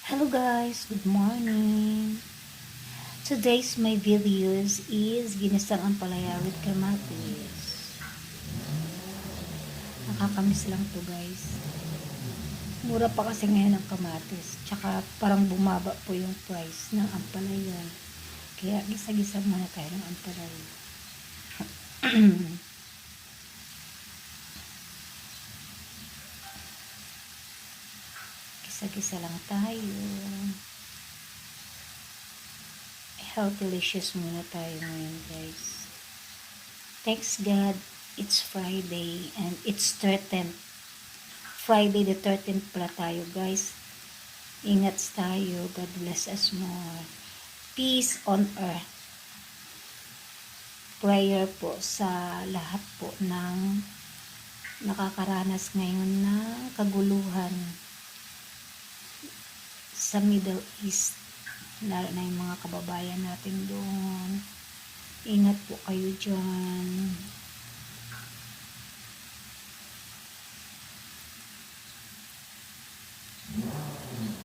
Hello guys, good morning. Today's my videos is ginisang ampalaya with kamatis. Nakakamiss lang to guys. Mura pa kasi ngayon ang kamatis. Tsaka parang bumaba po yung price ng ampalaya. Kaya gisa-gisa muna tayo ng ampalaya. Gisa-gisa lang tayo. Health delicious muna tayo ngayon guys. Thanks God, it's Friday and it's 13th. Friday the 13th pala tayo guys. Ingat tayo. God bless us more. Peace on earth. Prayer po sa lahat po ng nakakaranas ngayon ng kaguluhan sa Middle East. Lalo na yung mga kababayan natin doon. Ingat po kayo dyan.